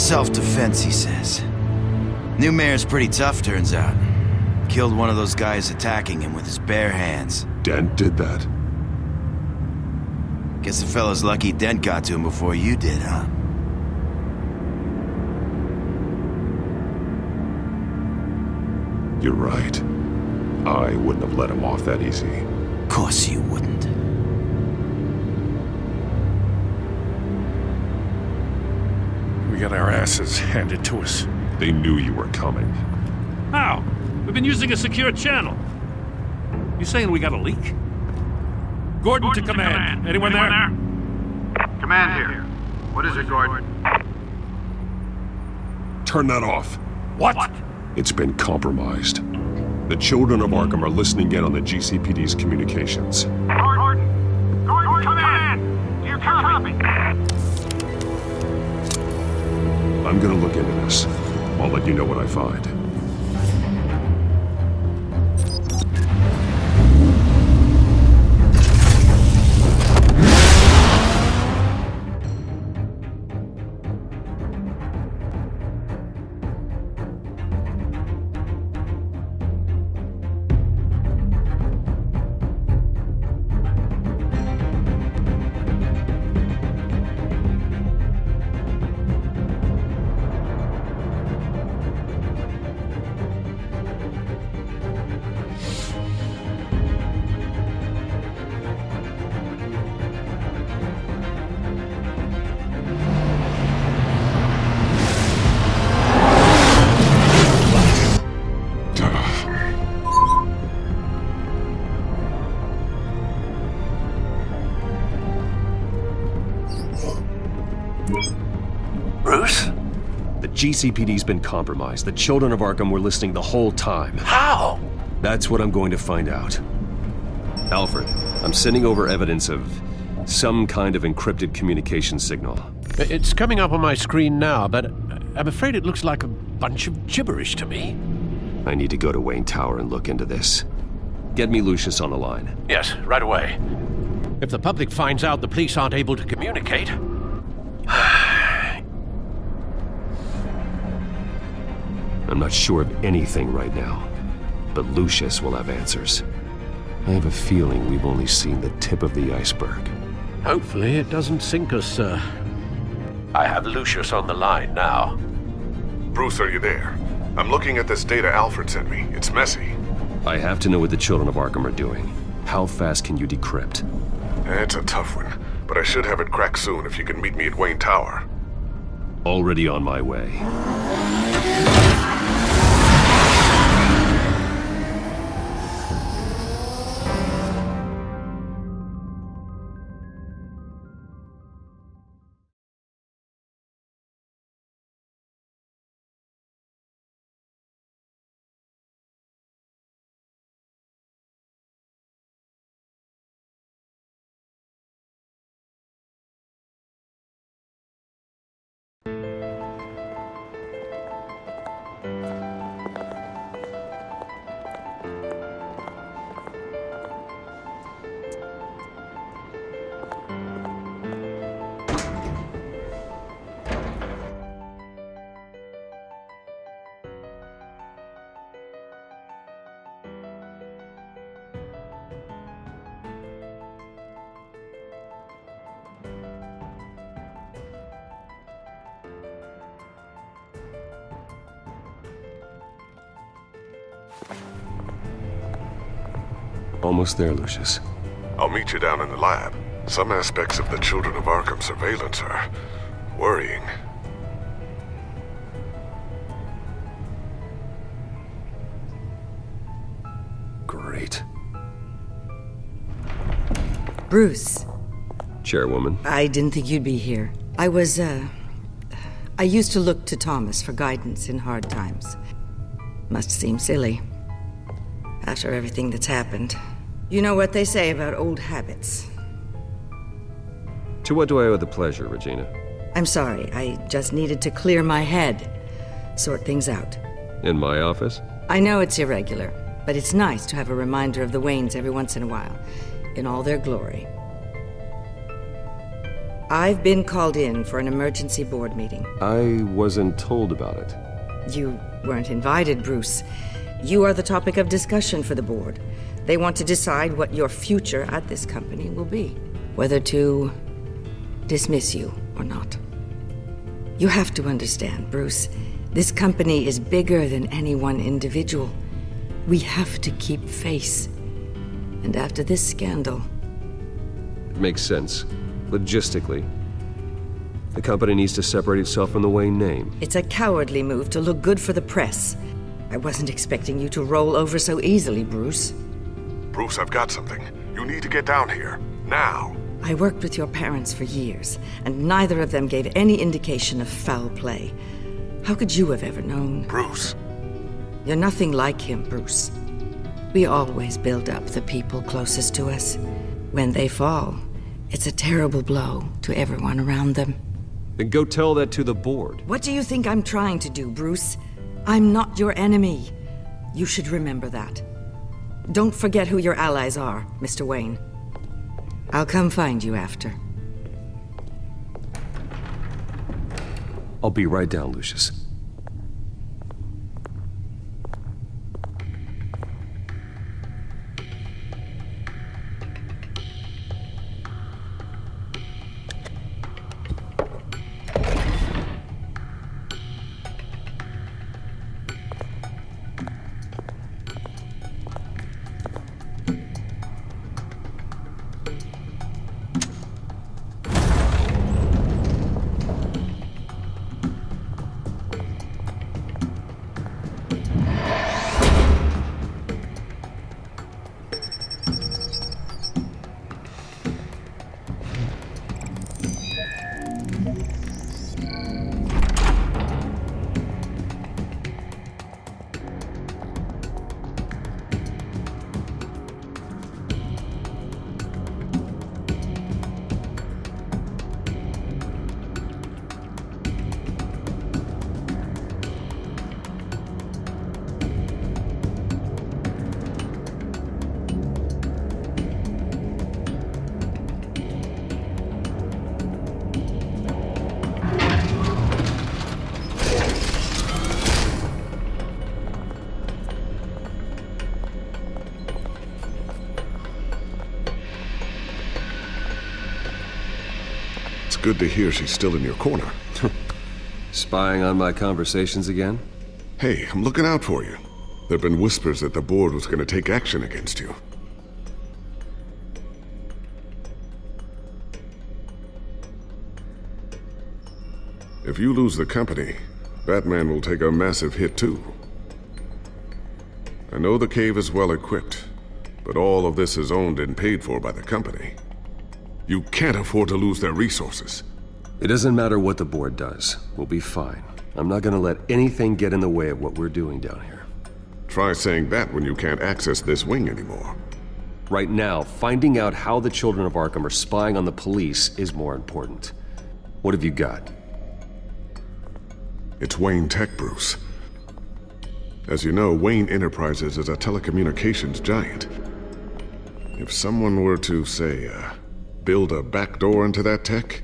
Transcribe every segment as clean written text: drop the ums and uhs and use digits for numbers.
Self-defense, he says. New mayor's pretty tough, turns out. Killed one of those guys attacking him with his bare hands. Dent did that? Guess the fella's lucky Dent got to him before you did, huh? You're right. I wouldn't have let him off that easy. Of course you wouldn't. We got our asses handed to us. They knew you were coming. How? We've been using a secure channel. You saying we got a leak? Gordon to command. Anyone there? Command here. What is it, Gordon? Turn that off. What? It's been compromised. The children of Arkham are listening in on the GCPD's communications. Gordon! Gordon, command! Do you copy? I'm gonna look into this. I'll let you know what I find. Bruce? The GCPD's been compromised. The children of Arkham were listening the whole time. How? That's what I'm going to find out. Alfred, I'm sending over evidence of some kind of encrypted communication signal. It's coming up on my screen now, but I'm afraid it looks like a bunch of gibberish to me. I need to go to Wayne Tower and look into this. Get me Lucius on the line. Yes, right away. If the public finds out the police aren't able to communicate... I'm not sure of anything right now, but Lucius will have answers. I have a feeling we've only seen the tip of the iceberg. Hopefully it doesn't sink us, sir. I have Lucius on the line now. Bruce, are you there? I'm looking at this data Alfred sent me. It's messy. I have to know what the children of Arkham are doing. How fast can you decrypt? It's a tough one, but I should have it cracked soon if you can meet me at Wayne Tower. Already on my way. Almost there, Lucius. I'll meet you down in the lab. Some aspects of the Children of Arkham surveillance are worrying. Great. Bruce. Chairwoman. I didn't think you'd be here. I used to look to Thomas for guidance in hard times. Must seem silly. After everything that's happened. You know what they say about old habits. To what do I owe the pleasure, Regina? I'm sorry, I just needed to clear my head. Sort things out. In my office? I know it's irregular, but it's nice to have a reminder of the Waynes every once in a while, in all their glory. I've been called in for an emergency board meeting. I wasn't told about it. You weren't invited, Bruce. You are the topic of discussion for the board. They want to decide what your future at this company will be. Whether to dismiss you or not. You have to understand, Bruce. This company is bigger than any one individual. We have to keep face. And after this scandal... It makes sense. Logistically. The company needs to separate itself from the Wayne name. It's a cowardly move to look good for the press. I wasn't expecting you to roll over so easily, Bruce. Bruce, I've got something. You need to get down here. Now. I worked with your parents for years, and neither of them gave any indication of foul play. How could you have ever known? Bruce. You're nothing like him, Bruce. We always build up the people closest to us. When they fall, it's a terrible blow to everyone around them. Then go tell that to the board. What do you think I'm trying to do, Bruce? I'm not your enemy. You should remember that. Don't forget who your allies are, Mr. Wayne. I'll come find you after. I'll be right down, Lucius. Good to hear she's still in your corner. Spying on my conversations again? Hey, I'm looking out for you. There've been whispers that the board was going to take action against you. If you lose the company, Batman will take a massive hit too. I know the cave is well equipped, but all of this is owned and paid for by the company. You can't afford to lose their resources. It doesn't matter what the board does. We'll be fine. I'm not gonna let anything get in the way of what we're doing down here. Try saying that when you can't access this wing anymore. Right now, finding out how the children of Arkham are spying on the police is more important. What have you got? It's Wayne Tech, Bruce. As you know, Wayne Enterprises is a telecommunications giant. If someone were to, say, build a backdoor into that tech?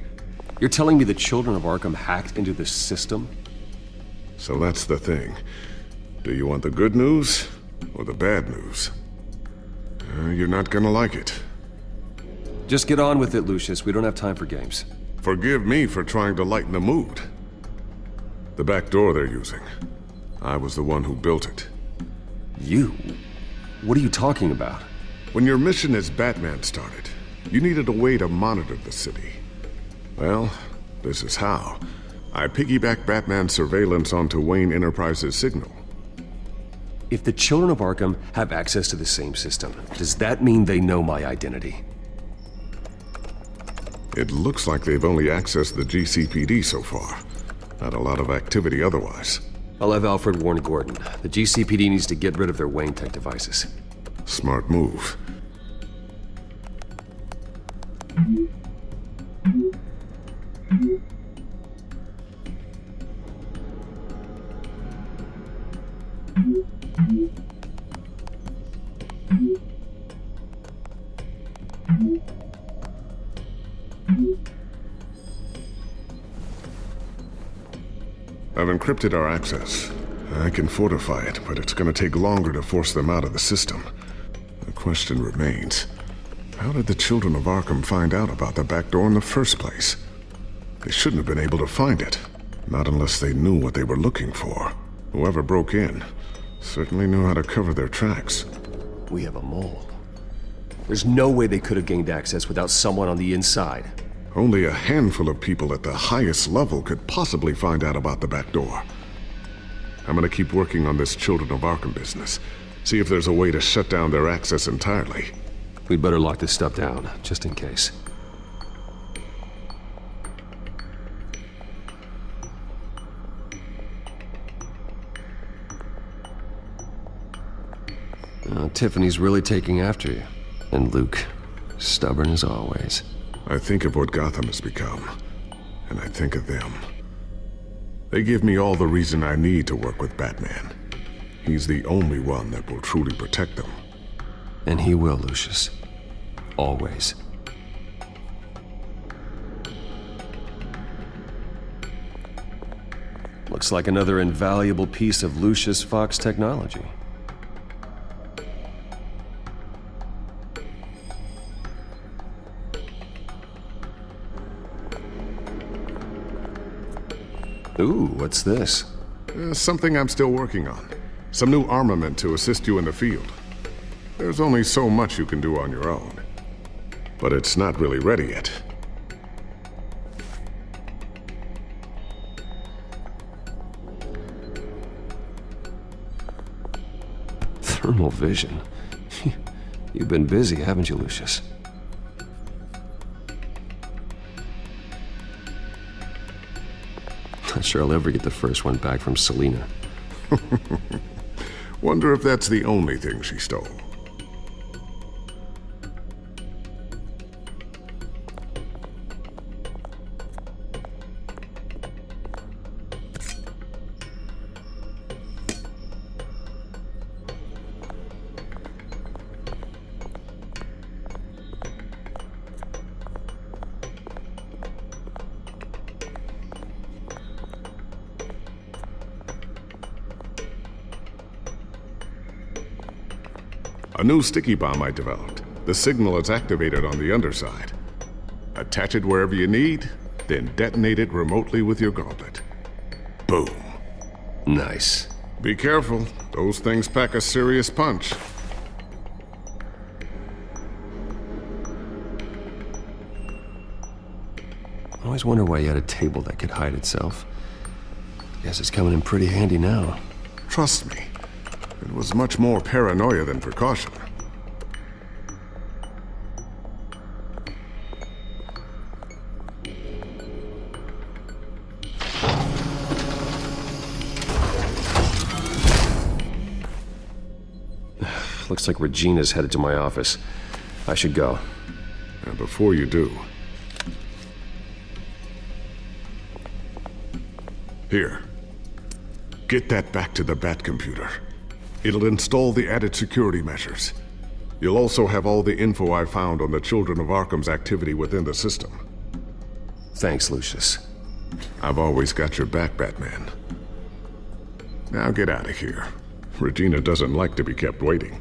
You're telling me the children of Arkham hacked into this system? So that's the thing. Do you want the good news or the bad news? You're not gonna like it. Just get on with it, Lucius. We don't have time for games. Forgive me for trying to lighten the mood. The backdoor they're using. I was the one who built it. You? What are you talking about? When your mission as Batman started, you needed a way to monitor the city. Well, this is how. I piggybacked Batman's surveillance onto Wayne Enterprises' signal. If the children of Arkham have access to the same system, does that mean they know my identity? It looks like they've only accessed the GCPD so far. Not a lot of activity otherwise. I'll have Alfred warn Gordon. The GCPD needs to get rid of their Wayne Tech devices. Smart move. I've encrypted our access. I can fortify it, but it's gonna take longer to force them out of the system. The question remains, how did the children of Arkham find out about the back door in the first place? They shouldn't have been able to find it. Not unless they knew what they were looking for. Whoever broke in certainly knew how to cover their tracks. We have a mole. There's no way they could have gained access without someone on the inside. Only a handful of people at the highest level could possibly find out about the back door. I'm gonna keep working on this Children of Arkham business. See if there's a way to shut down their access entirely. We'd better lock this stuff down, just in case. Tiffany's really taking after you. And Luke, stubborn as always. I think of what Gotham has become, and I think of them. They give me all the reason I need to work with Batman. He's the only one that will truly protect them. And he will, Lucius. Always. Looks like another invaluable piece of Lucius Fox technology. Ooh, what's this? Something I'm still working on. Some new armament to assist you in the field. There's only so much you can do on your own. But it's not really ready yet. Thermal vision. You've been busy, haven't you, Lucius? Not sure I'll ever get the first one back from Selina. Wonder if that's the only thing she stole. A new sticky bomb I developed. The signal is activated on the underside. Attach it wherever you need, then detonate it remotely with your gauntlet. Boom. Nice. Be careful. Those things pack a serious punch. I always wonder why you had a table that could hide itself. Guess it's coming in pretty handy now. Trust me. It was much more paranoia than precaution. Looks like Regina's headed to my office. I should go. And before you do... Here. Get that back to the Bat computer. It'll install the added security measures. You'll also have all the info I found on the Children of Arkham's activity within the system. Thanks, Lucius. I've always got your back, Batman. Now get out of here. Regina doesn't like to be kept waiting.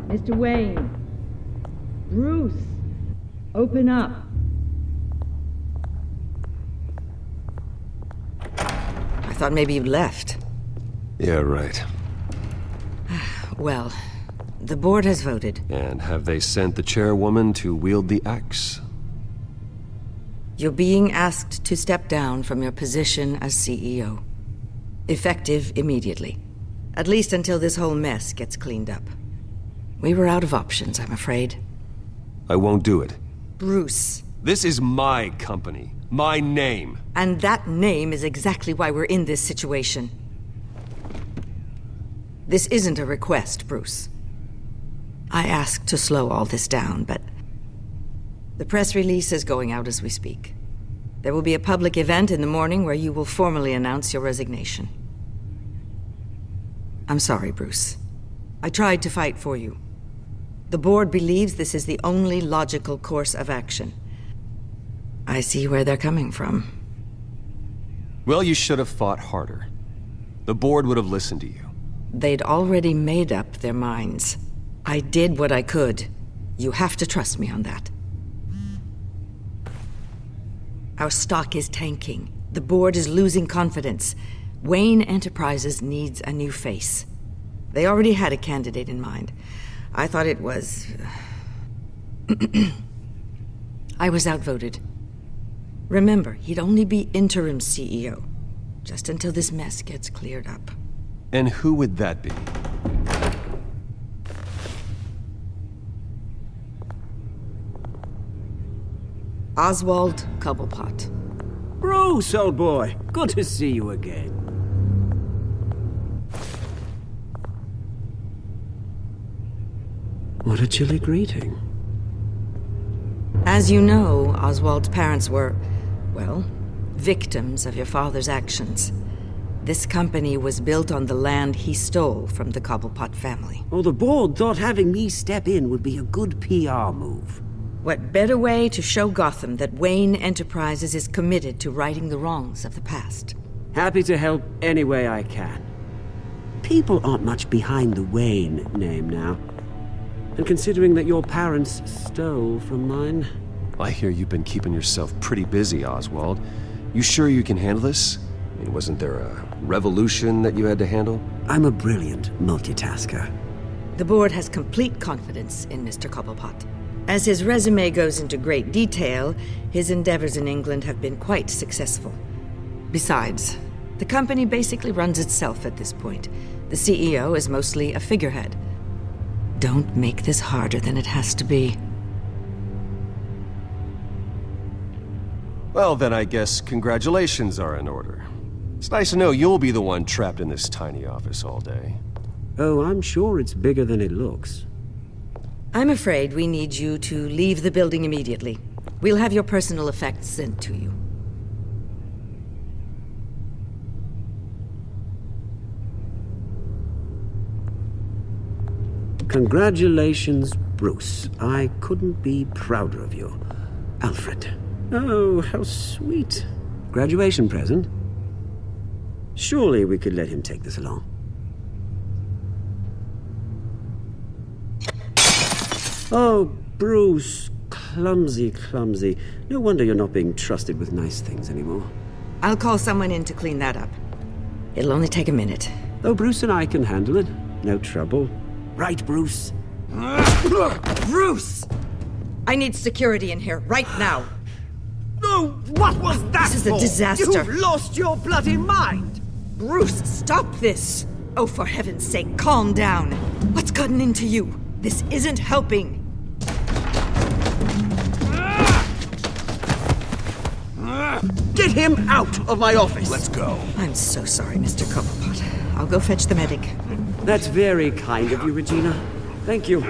Mr. Wayne. Bruce. Open up. I thought maybe you'd left. Yeah, right. Well, the board has voted. And have they sent the chairwoman to wield the axe? You're being asked to step down from your position as CEO. Effective immediately. At least until this whole mess gets cleaned up. We were out of options, I'm afraid. I won't do it. Bruce. This is my company. My name. And that name is exactly why we're in this situation. This isn't a request, Bruce. I asked to slow all this down, but the press release is going out as we speak. There will be a public event in the morning where you will formally announce your resignation. I'm sorry, Bruce. I tried to fight for you. The board believes this is the only logical course of action. I see where they're coming from. Well, you should have fought harder. The board would have listened to you. They'd already made up their minds. I did what I could. You have to trust me on that. Our stock is tanking. The board is losing confidence. Wayne Enterprises needs a new face. They already had a candidate in mind. I thought it was... I was outvoted. Remember, he'd only be interim CEO, just until this mess gets cleared up. And who would that be? Oswald Cobblepot. Bruce, old boy. Good to see you again. What a chilly greeting. As you know, Oswald's parents were, well, victims of your father's actions. This company was built on the land he stole from the Cobblepot family. Well, the board thought having me step in would be a good PR move. What better way to show Gotham that Wayne Enterprises is committed to righting the wrongs of the past? Happy to help any way I can. People aren't much behind the Wayne name now. And considering that your parents stole from mine... I hear you've been keeping yourself pretty busy, Oswald. You sure you can handle this? I mean, wasn't there a revolution that you had to handle? I'm a brilliant multitasker. The board has complete confidence in Mr. Cobblepot. As his resume goes into great detail, his endeavors in England have been quite successful. Besides, the company basically runs itself at this point. The CEO is mostly a figurehead. Don't make this harder than it has to be. Well, then I guess congratulations are in order. It's nice to know you'll be the one trapped in this tiny office all day. Oh, I'm sure it's bigger than it looks. I'm afraid we need you to leave the building immediately. We'll have your personal effects sent to you. Congratulations, Bruce. I couldn't be prouder of you. Alfred. Oh, how sweet. Graduation present? Surely we could let him take this along. Oh, Bruce. Clumsy, clumsy. No wonder you're not being trusted with nice things anymore. I'll call someone in to clean that up. It'll only take a minute. Oh, Bruce and I can handle it. No trouble. Right, Bruce? Bruce! I need security in here, right now. No, what was that This is a disaster. You've lost your bloody mind! Bruce, stop this! Oh, for heaven's sake, calm down. What's gotten into you? This isn't helping. Get him out of my office! Let's go. I'm so sorry, Mr. Cobblepot. I'll go fetch the medic. That's very kind of you, Regina. Thank you.